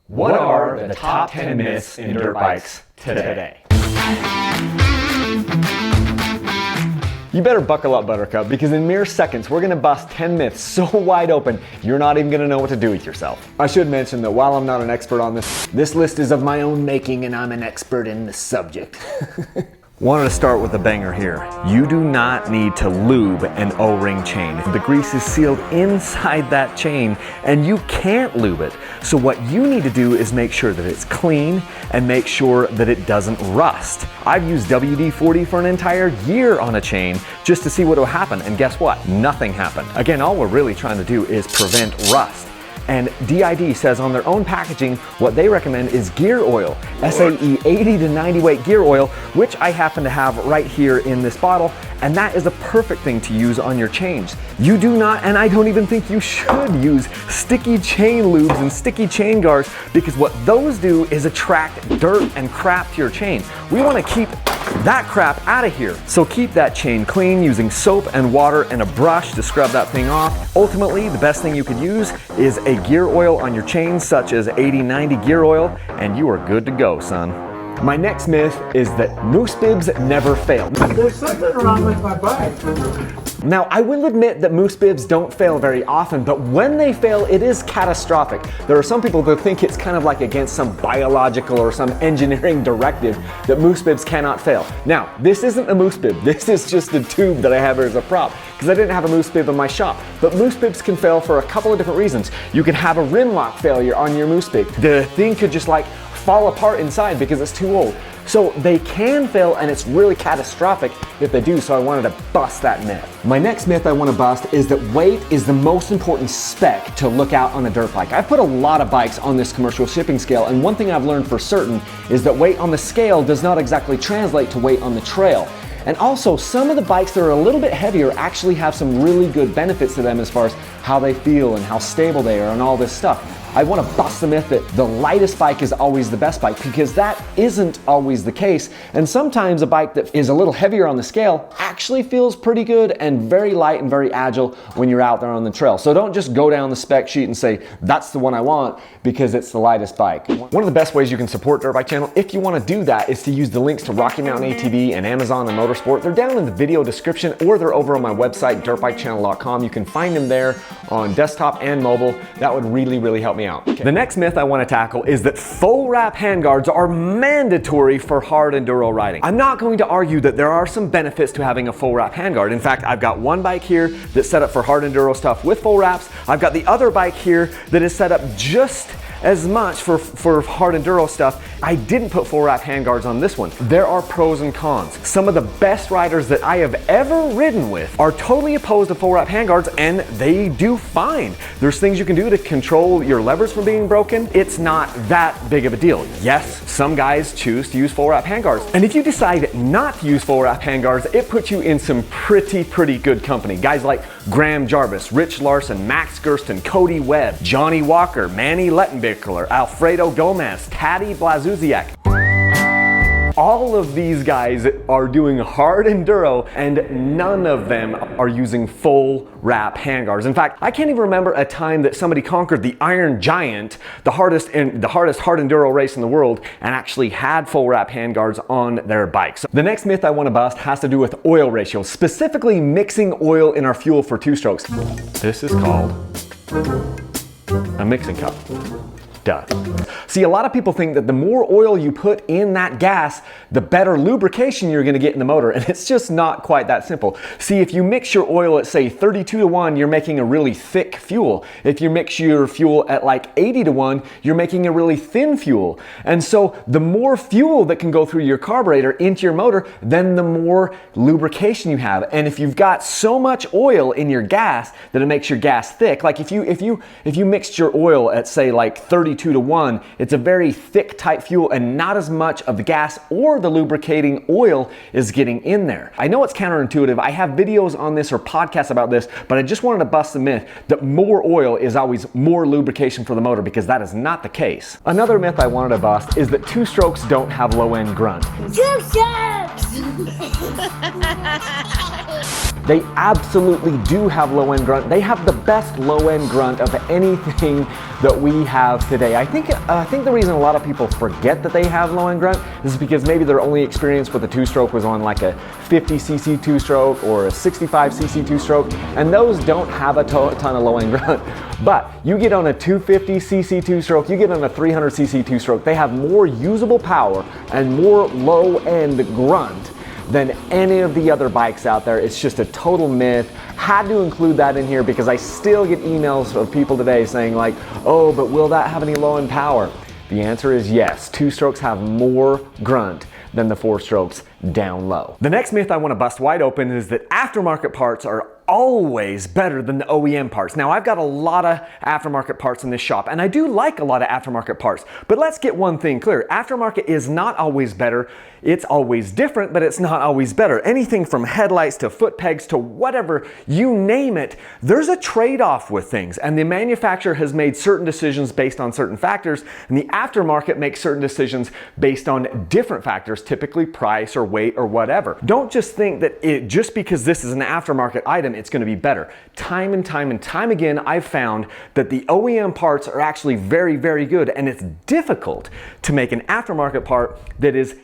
What are the top 10 myths in dirt bikes today? You better buckle up, Buttercup, because in mere seconds, we're gonna bust 10 myths so wide open, you're not even gonna know what to do with yourself. I should mention that while I'm not an expert on this list is of my own making and I'm an expert in the subject. Wanted to start with a banger here. You do not need to lube an O-ring chain. The grease is sealed inside that chain and you can't lube it. So what you need to do is make sure that it's clean and make sure that it doesn't rust. I've used WD-40 for an entire year on a chain just to see what will happen, and guess what? Nothing happened. Again, all we're really trying to do is prevent rust. And DID says on their own packaging, what they recommend is gear oil, SAE 80 to 90 weight gear oil, which I happen to have right here in this bottle, and that is a perfect thing to use on your chains. You do not, and I don't even think you should use sticky chain lubes and sticky chain guards, because what those do is attract dirt and crap to your chain. We want to keep that crap out of here. So keep that chain clean using soap and water and a brush to scrub that thing off. Ultimately, the best thing you could use is a gear oil on your chains, such as 80-90 gear oil, and you are good to go, son. My next myth is that moose bibs never fail. There's something wrong with my bike. Now, I will admit that moose bibs don't fail very often, but when they fail, it is catastrophic. There are some people that think it's kind of like against some biological or some engineering directive that moose bibs cannot fail. Now, this isn't a moose bib. This is just a tube that I have here as a prop, because I didn't have a moose bib in my shop. But moose bibs can fail for a couple of different reasons. You can have a rim lock failure on your moose bib. The thing could just like fall apart inside because it's too old. So they can fail, and it's really catastrophic if they do, so I wanted to bust that myth. My next myth I want to bust is that weight is the most important spec to look out on a dirt bike. I've put a lot of bikes on this commercial shipping scale, and one thing I've learned for certain is that weight on the scale does not exactly translate to weight on the trail. And also, some of the bikes that are a little bit heavier actually have some really good benefits to them as far as how they feel and how stable they are and all this stuff. I want to bust the myth that the lightest bike is always the best bike, because that isn't always the case. And sometimes a bike that is a little heavier on the scale actually feels pretty good and very light and very agile when you're out there on the trail. So don't just go down the spec sheet and say, that's the one I want because it's the lightest bike. One of the best ways you can support Dirt Bike Channel, if you want to do that, is to use the links to Rocky Mountain ATV and Amazon and Motorsport. They're down in the video description, or they're over on my website, dirtbikechannel.com. You can find them there on desktop and mobile. That would really, really help me out. Okay. The next myth I want to tackle is that full wrap handguards are mandatory for hard enduro riding. I'm not going to argue that there are some benefits to having a full wrap handguard. In fact, I've got one bike here that's set up for hard enduro stuff with full wraps. I've got the other bike here that is set up just as much for hard enduro stuff. I didn't put full wrap handguards on this one. There are pros and cons. Some of the best riders that I have ever ridden with are totally opposed to full wrap handguards, and they do fine. There's things you can do to control your levers from being broken. It's not that big of a deal. Yes, some guys choose to use full wrap handguards, and if you decide not to use full wrap handguards, it puts you in some pretty good company. Guys like Graham Jarvis, Rich Larson, Max Gersten, Cody Webb, Johnny Walker, Manny Lettenbichler, Alfredo Gomez, Taddy Blazuziak. All of these guys are doing hard enduro, and none of them are using full wrap handguards. In fact, I can't even remember a time that somebody conquered the Iron Giant, the hardest hard enduro race in the world, and actually had full wrap handguards on their bikes. The next myth I want to bust has to do with oil ratio, specifically mixing oil in our fuel for two strokes. This is called a mixing cup. Duh. See, a lot of people think that the more oil you put in that gas, the better lubrication you're gonna get in the motor, and it's just not quite that simple. See, if you mix your oil at say 32-1, you're making a really thick fuel. If you mix your fuel at like 80-1, you're making a really thin fuel. And so the more fuel that can go through your carburetor into your motor, then the more lubrication you have. And if you've got so much oil in your gas that it makes your gas thick, like if you mixed your oil at say like 32-1, it's a very thick type fuel, and not as much of the gas or the lubricating oil is getting in there. I know it's counterintuitive. I have videos on this or podcasts about this, but I just wanted to bust the myth that more oil is always more lubrication for the motor, because that is not the case. Another myth I wanted to bust is that two strokes don't have low end grunt. Two strokes! They absolutely do have low-end grunt. They have the best low-end grunt of anything that we have today. I think the reason a lot of people forget that they have low-end grunt is because maybe their only experience with a two-stroke was on like a 50cc two-stroke or a 65cc two-stroke, and those don't have a ton of low-end grunt. But you get on a 250cc two-stroke, you get on a 300cc two-stroke, they have more usable power and more low-end grunt than any of the other bikes out there. It's just a total myth. Had to include that in here because I still get emails of people today saying like, oh, but will that have any low-end power? The answer is yes. Two-strokes have more grunt than the four-strokes down low. The next myth I want to bust wide open is that aftermarket parts are always better than the OEM parts. Now, I've got a lot of aftermarket parts in this shop, and I do like a lot of aftermarket parts, but let's get one thing clear. Aftermarket is not always better. It's always different, but it's not always better. Anything from headlights to foot pegs to whatever, you name it, there's a trade-off with things, and the manufacturer has made certain decisions based on certain factors, and the aftermarket makes certain decisions based on different factors, typically price or weight or whatever. Don't just think that just because this is an aftermarket item, it's going to be better. Time and time again, I've found that the OEM parts are actually very, very good, and it's difficult to make an aftermarket part that is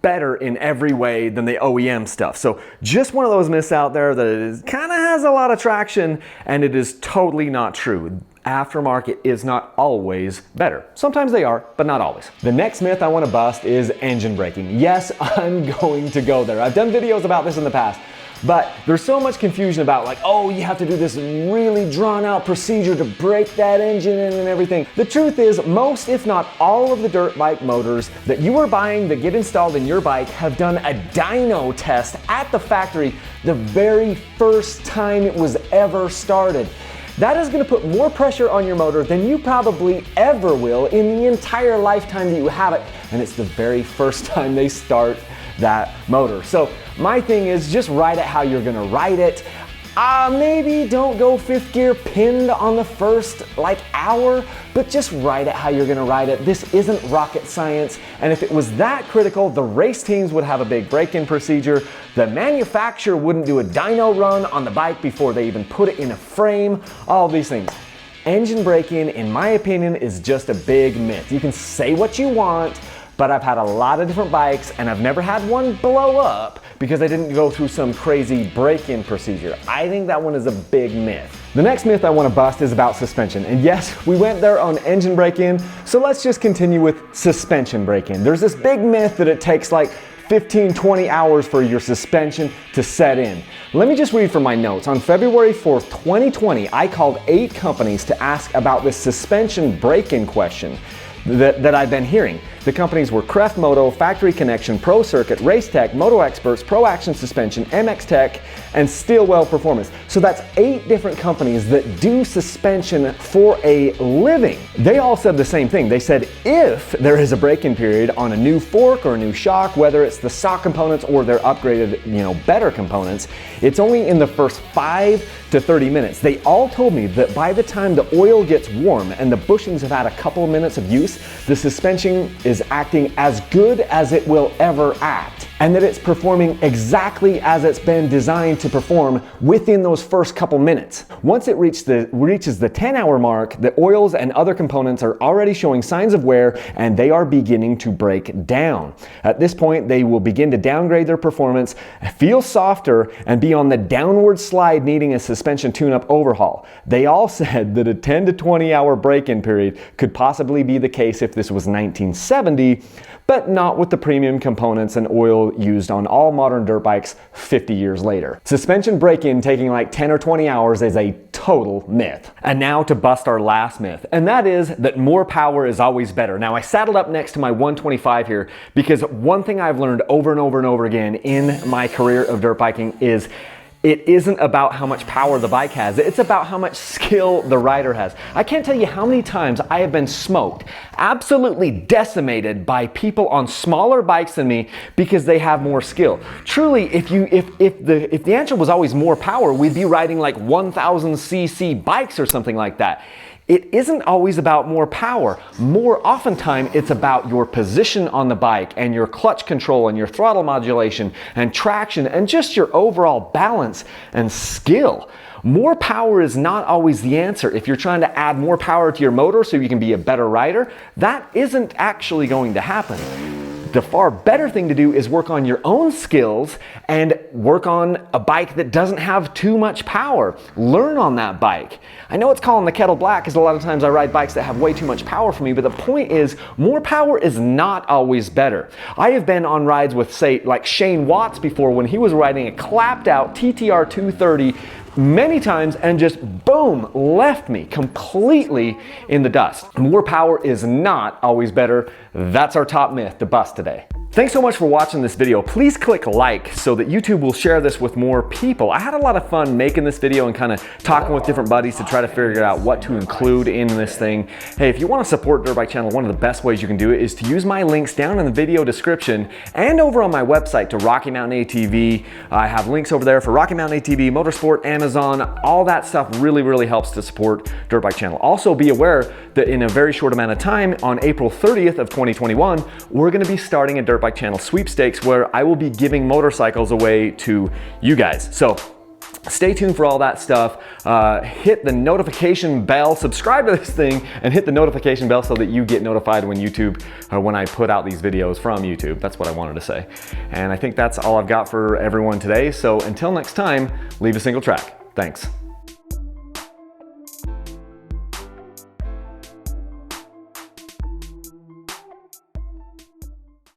better in every way than the OEM stuff. So just one of those myths out there that kind of has a lot of traction, and it is totally not true. Aftermarket is not always better. Sometimes they are, but not always. The next myth I want to bust is engine braking. Yes, I'm going to go there. I've done videos about this in the past, but there's so much confusion about like, oh, you have to do this really drawn out procedure to brake that engine in and everything. The truth is most, if not all of the dirt bike motors that you are buying that get installed in your bike have done a dyno test at the factory the very first time it was ever started. That is going to put more pressure on your motor than you probably ever will in the entire lifetime that you have it, and it's the very first time they start that motor. So my thing is just ride it how you're going to ride it. Maybe don't go fifth gear pinned on the first hour, but just ride it how you're going to ride it. This isn't rocket science, and if it was that critical, the race teams would have a big break-in procedure. The manufacturer wouldn't do a dyno run on the bike before they even put it in a frame. All these things. Engine braking, in my opinion, is just a big myth. You can say what you want, but I've had a lot of different bikes and I've never had one blow up because I didn't go through some crazy break-in procedure. I think that one is a big myth. The next myth I want to bust is about suspension. And yes, we went there on engine break-in, so let's just continue with suspension break-in. There's this big myth that it takes like 15-20 hours for your suspension to set in. Let me just read from my notes. On February 4th, 2020, I called 8 companies to ask about this suspension break-in question that I've been hearing. The companies were Creft Moto, Factory Connection, Pro Circuit, Race Tech, Moto Experts, Pro Action Suspension, MX Tech, and Steelwell Performance. So that's 8 different companies that do suspension for a living. They all said the same thing. They said if there is a break-in period on a new fork or a new shock, whether it's the stock components or their upgraded, better components, it's only in the first 5 to 30 minutes. They all told me that by the time the oil gets warm and the bushings have had a couple of minutes of use, the suspension is acting as good as it will ever act, and that it's performing exactly as it's been designed to perform within those first couple minutes. Once it reaches the 10-hour mark, the oils and other components are already showing signs of wear and they are beginning to break down. At this point, they will begin to downgrade their performance, feel softer, and be on the downward slide needing a suspension tune-up overhaul. They all said that a 10 to 20 hour break-in period could possibly be the case if this was 1970, but not with the premium components and oil used on all modern dirt bikes 50 years later. Suspension break-in taking like 10 or 20 hours is a total myth. And now to bust our last myth, and that is that more power is always better. Now I saddled up next to my 125 here because one thing I've learned over and over and over again in my career of dirt biking is it isn't about how much power the bike has, it's about how much skill the rider has. I can't tell you how many times I have been smoked, absolutely decimated by people on smaller bikes than me because they have more skill. Truly, if the answer was always more power, we'd be riding like 1000cc bikes or something like that. it isn't always about more power. More oftentimes, it's about your position on the bike and your clutch control and your throttle modulation and traction and just your overall balance and skill. More power is not always the answer. If you're trying to add more power to your motor so you can be a better rider, that isn't actually going to happen. The far better thing to do is work on your own skills and work on a bike that doesn't have too much power. Learn on that bike. I know it's calling the kettle black because a lot of times I ride bikes that have way too much power for me, but the point is more power is not always better. I have been on rides with, say, like Shane Watts before when he was riding a clapped out TTR 230 many times and just boom, left me completely in the dust. More power is not always better. That's our top myth to bust today. Thanks so much for watching this video. Please click like so that YouTube will share this with more people. I had a lot of fun making this video and kind of talking with different buddies to try to figure out what to include in this thing. Hey, if you want to support Dirt Bike Channel, one of the best ways you can do it is to use my links down in the video description and over on my website to Rocky Mountain ATV. I have links over there for Rocky Mountain ATV, Motorsport, Amazon, all that stuff really helps to support Dirt Bike Channel. Also be aware that in a very short amount of time, on April 30th of 2021, we're going to be starting a Dirt Bike Channel sweepstakes where I will be giving motorcycles away to you guys. So stay tuned for all that stuff. Hit the notification bell, subscribe to this thing, and hit the notification bell so that you get notified when when I put out these videos from YouTube. That's what I wanted to say. And I think that's all I've got for everyone today. So until next time, leave a single track. Thanks.